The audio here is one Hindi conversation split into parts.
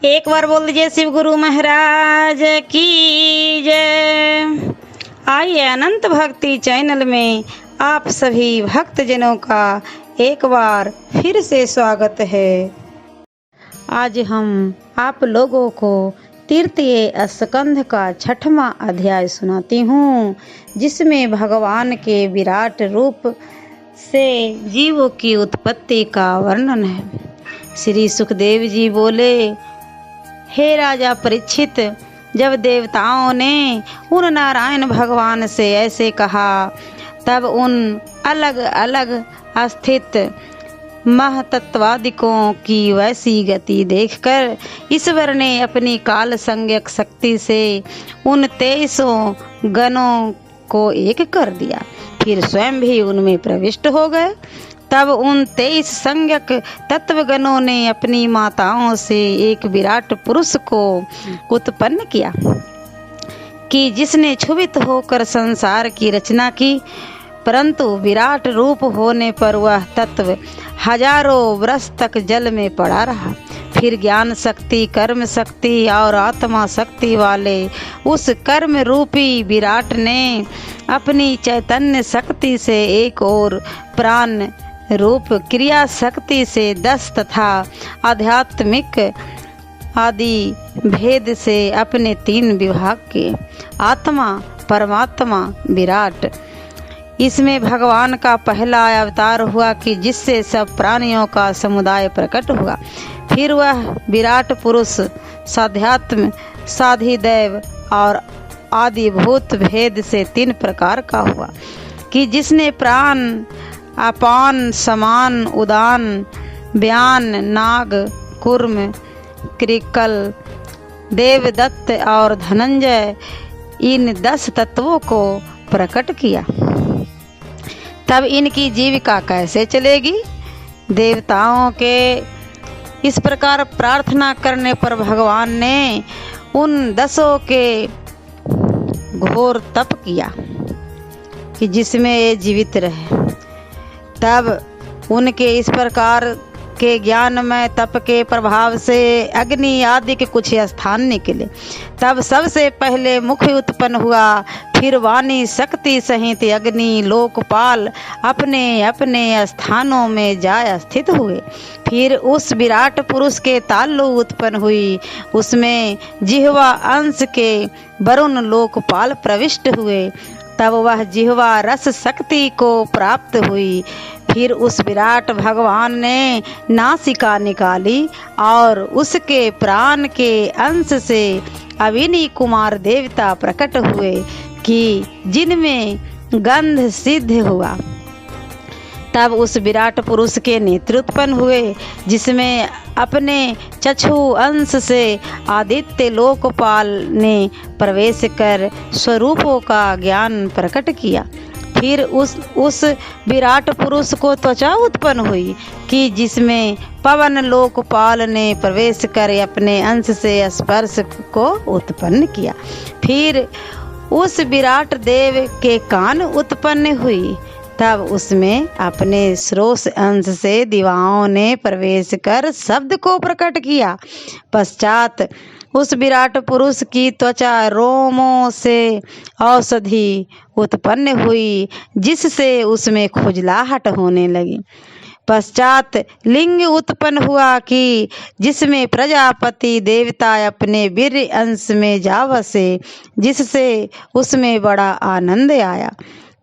एक बार बोल दीजिए शिव गुरु महाराज की जय। आइए अनंत भक्ति चैनल में आप सभी भक्तजनों का एक बार फिर से स्वागत है। आज हम आप लोगों को तृतीय स्कंध का 6वां अध्याय सुनाती हूँ, जिसमें भगवान के विराट रूप से जीवों की उत्पत्ति का वर्णन है। श्री सुखदेव जी बोले, हे राजा परीक्षित, जब देवताओं ने उन नारायण भगवान से ऐसे कहा, तब उन अलग अलग स्थित महतत्वादिकों की वैसी गति देखकर ईश्वर ने अपनी काल संज्ञक शक्ति से उन 23 गणों को एक कर दिया, फिर स्वयं भी उनमें प्रविष्ट हो गए। तब उन 23 संज्ञक तत्वगणों ने अपनी माताओं से एक विराट पुरुष को उत्पन्न किया कि जिसने क्षुभित होकर संसार की रचना की, परंतु विराट रूप होने पर वह तत्व हजारों वर्ष तक जल में पड़ा रहा। फिर ज्ञान शक्ति, कर्म शक्ति और आत्मा शक्ति वाले उस कर्म रूपी विराट ने अपनी चैतन्य शक्ति से एक और प्राण रूप क्रिया शक्ति से 10 तथा आध्यात्मिक आदि भेद से अपने 3 विभाग किए। आत्मा, परमात्मा, विराट। इसमें भगवान का पहला अवतार हुआ कि जिससे सब प्राणियों का समुदाय प्रकट हुआ। फिर वह विराट पुरुष साध्यात्म, साधिदैव और आदिभूत भेद से 3 प्रकार का हुआ कि जिसने प्राण, अपान, समान, उदान, व्यान, नाग, कूर्म, कृकल, देवदत्त और धनंजय इन 10 तत्वों को प्रकट किया। तब इनकी जीविका कैसे चलेगी? देवताओं के इस प्रकार प्रार्थना करने पर भगवान ने उन 10 के घोर तप किया कि जिसमें ये जीवित रहे। तब उनके इस प्रकार के ज्ञानमय तप के प्रभाव से अग्नि आदि के कुछ स्थान निकले। तब सबसे पहले मुख उत्पन्न हुआ, फिर वाणी शक्ति सहित अग्नि लोकपाल अपने अपने स्थानों में जा स्थित हुए। फिर उस विराट पुरुष के तालु उत्पन्न हुई, उसमें जिह्वा अंश के वरुण लोकपाल प्रविष्ट हुए। तब वह जिह्वा रस शक्ति को प्राप्त हुई। फिर उस विराट भगवान ने नासिका निकाली और उसके प्राण के अंश से अविनी कुमार देवता प्रकट हुए कि जिनमें गंध सिद्ध हुआ। तब उस विराट पुरुष के नेत्र उत्पन्न हुए, जिसमें अपने चक्षु अंश से आदित्य लोकपाल ने प्रवेश कर स्वरूपों का ज्ञान प्रकट किया। फिर उस विराट पुरुष को त्वचा उत्पन्न हुई कि जिसमें पवन लोकपाल ने प्रवेश कर अपने अंश से स्पर्श को उत्पन्न किया। फिर उस विराट देव के कान उत्पन्न हुई। तब उसमें अपने श्रोष अंश से दिवाओं ने प्रवेश कर शब्द को प्रकट किया। पश्चात उस विराट पुरुष की त्वचा रोमों से औषधि उत्पन्न हुई, जिससे उसमें खुजलाहट होने लगी। पश्चात लिंग उत्पन्न हुआ कि जिसमें प्रजापति देवता अपने वीर्य अंश में जा बसे, जिससे उसमें बड़ा आनंद आया।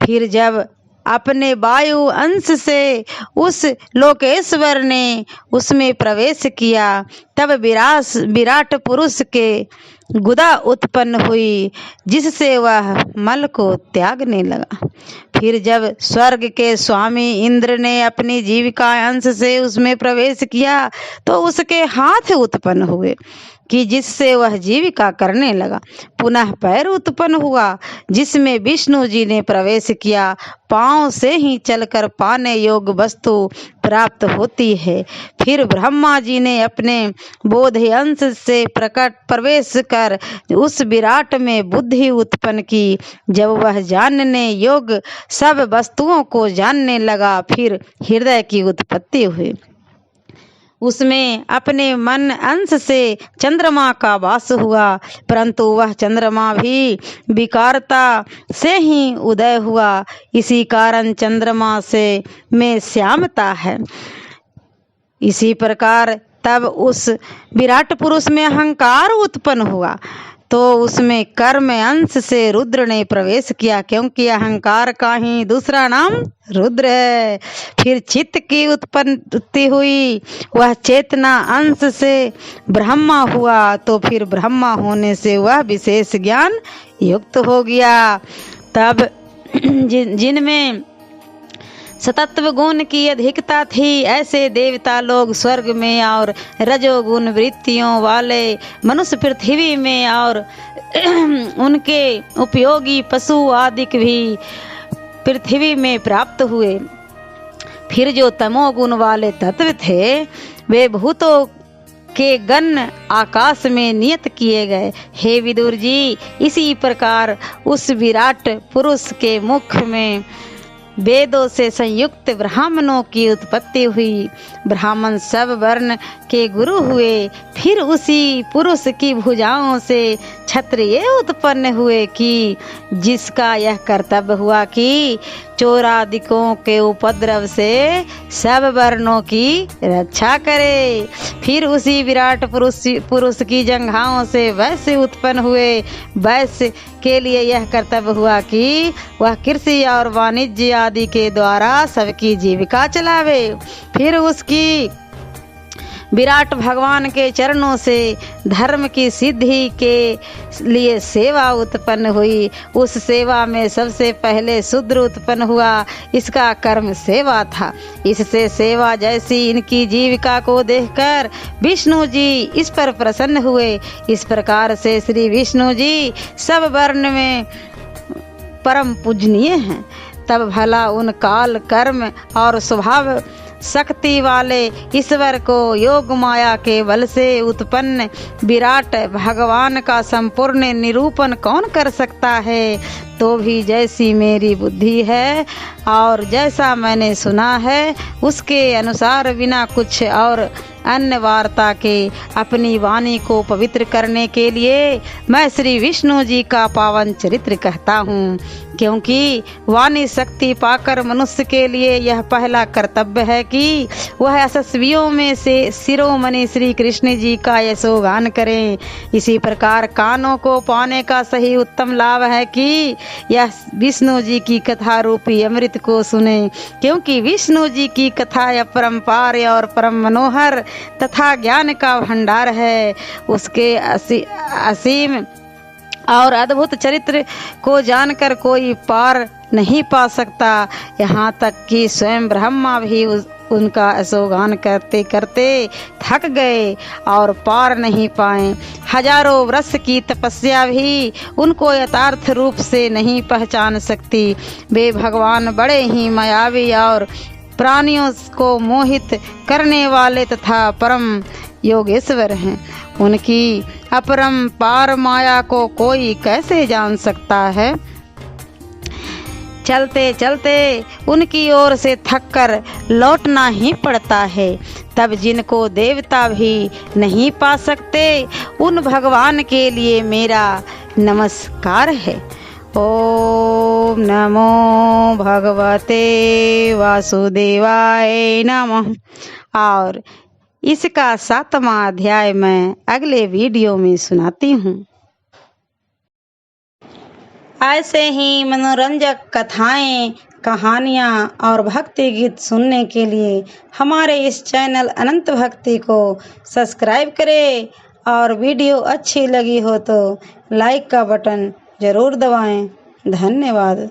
फिर जब अपने वायु अंश से उस लोकेश्वर ने उसमें प्रवेश किया, तब विराट पुरुष के गुदा उत्पन्न हुई, जिससे वह मल को त्यागने लगा। फिर जब स्वर्ग के स्वामी इंद्र ने अपनी जीविका अंश से उसमें प्रवेश किया, तो उसके हाथ उत्पन्न हुए कि जिससे वह जीविका करने लगा। पुनः पैर उत्पन्न हुआ, जिसमें विष्णु जी ने प्रवेश किया। पांव से ही चलकर पाने योग्य वस्तु प्राप्त होती है। फिर ब्रह्मा जी ने अपने बोध अंश से प्रवेश कर उस विराट में बुद्धि उत्पन्न की। जब वह जानने योग्य सब वस्तुओं को जानने लगा, फिर हृदय की उत्पत्ति हुई। उसमें अपने मन अंश से चंद्रमा का वास हुआ, परंतु वह चंद्रमा भी विकारता से ही उदय हुआ। इसी कारण चंद्रमा से में श्यामता है। इसी प्रकार तब उस विराट पुरुष में अहंकार उत्पन्न हुआ, तो उसमें कर्म अंश से रुद्र ने प्रवेश किया, क्योंकि अहंकार का ही दूसरा नाम रुद्र है। फिर चित्त की उत्पत्ति हुई, वह चेतना अंश से ब्रह्मा हुआ, तो फिर ब्रह्मा होने से वह विशेष ज्ञान युक्त हो गया। तब जिनमें सतत्व गुण की अधिकता थी, ऐसे देवता लोग स्वर्ग में और रजोगुण वृत्तियों वाले मनुष्य पृथ्वी में और उनके उपयोगी पशु आदि भी पृथ्वी में प्राप्त हुए। फिर जो तमोगुण वाले तत्व थे, वे भूतों के गण आकाश में नियत किए गए। हे विदुर जी, इसी प्रकार उस विराट पुरुष के मुख में वेदों से संयुक्त ब्राह्मणों की उत्पत्ति हुई। ब्राह्मण सब वर्ण के गुरु हुए। फिर उसी पुरुष की भुजाओं से क्षत्रिय उत्पन्न हुए कि जिसका यह कर्तव्य हुआ कि चोरादिकों के उपद्रव से सब वर्णों की रक्षा करे। फिर उसी विराट पुरुष की जंघाओं से वैश्य उत्पन्न हुए। वैश्य के लिए यह कर्तव्य हुआ कि वह कृषि और वाणिज्य आदि के द्वारा सबकी जीविका चलावे। फिर उसकी विराट भगवान के चरणों से धर्म की सिद्धि के लिए सेवा उत्पन्न हुई। उस सेवा में सबसे पहले शूद्र उत्पन्न हुआ, इसका कर्म सेवा था। इससे सेवा जैसी इनकी जीविका को देखकर विष्णु जी इस पर प्रसन्न हुए। इस प्रकार से श्री विष्णु जी सब वर्ण में परम पूजनीय हैं। तब भला उन काल कर्म और स्वभाव शक्ति वाले ईश्वर को योग माया के बल से उत्पन्न विराट भगवान का संपूर्ण निरूपण कौन कर सकता है। तो भी जैसी मेरी बुद्धि है और जैसा मैंने सुना है, उसके अनुसार बिना कुछ और अन्य वार्ता के अपनी वाणी को पवित्र करने के लिए मैं श्री विष्णु जी का पावन चरित्र कहता हूँ। क्योंकि वाणी शक्ति पाकर मनुष्य के लिए यह पहला कर्तव्य है कि वह यशस्वियों में से शिरोमणि श्री कृष्ण जी का यशोगान करें। इसी प्रकार कानों को पाने का सही उत्तम लाभ है कि यह विष्णु जी की कथा रूपी अमृत को सुने, क्योंकि विष्णु जी की कथा अपरंपार और परम मनोहर तथा ज्ञान का भंडार है। उसके असीम और अद्भुत चरित्र को जानकर कोई पार नहीं पा सकता। यहाँ तक कि स्वयं ब्रह्मा भी उनका यशोगान करते करते थक गए और पार नहीं पाए। हजारों वर्ष की तपस्या भी उनको यथार्थ रूप से नहीं पहचान सकती। वे भगवान बड़े ही मायावी और प्राणियों को मोहित करने वाले तथा परम योगेश्वर हैं। उनकी अपरंपार माया को कोई कैसे जान सकता है। चलते चलते उनकी ओर से थककर लौटना ही पड़ता है। तब जिनको देवता भी नहीं पा सकते, उन भगवान के लिए मेरा नमस्कार है। ओम नमो भगवते वासुदेवाय नमः। और इसका 7वां अध्याय मैं अगले वीडियो में सुनाती हूँ। ऐसे ही मनोरंजक कथाएं, कहानियाँ और भक्ति गीत सुनने के लिए हमारे इस चैनल अनंत भक्ति को सब्सक्राइब करें और वीडियो अच्छी लगी हो तो लाइक का बटन ज़रूर दबाएं। धन्यवाद।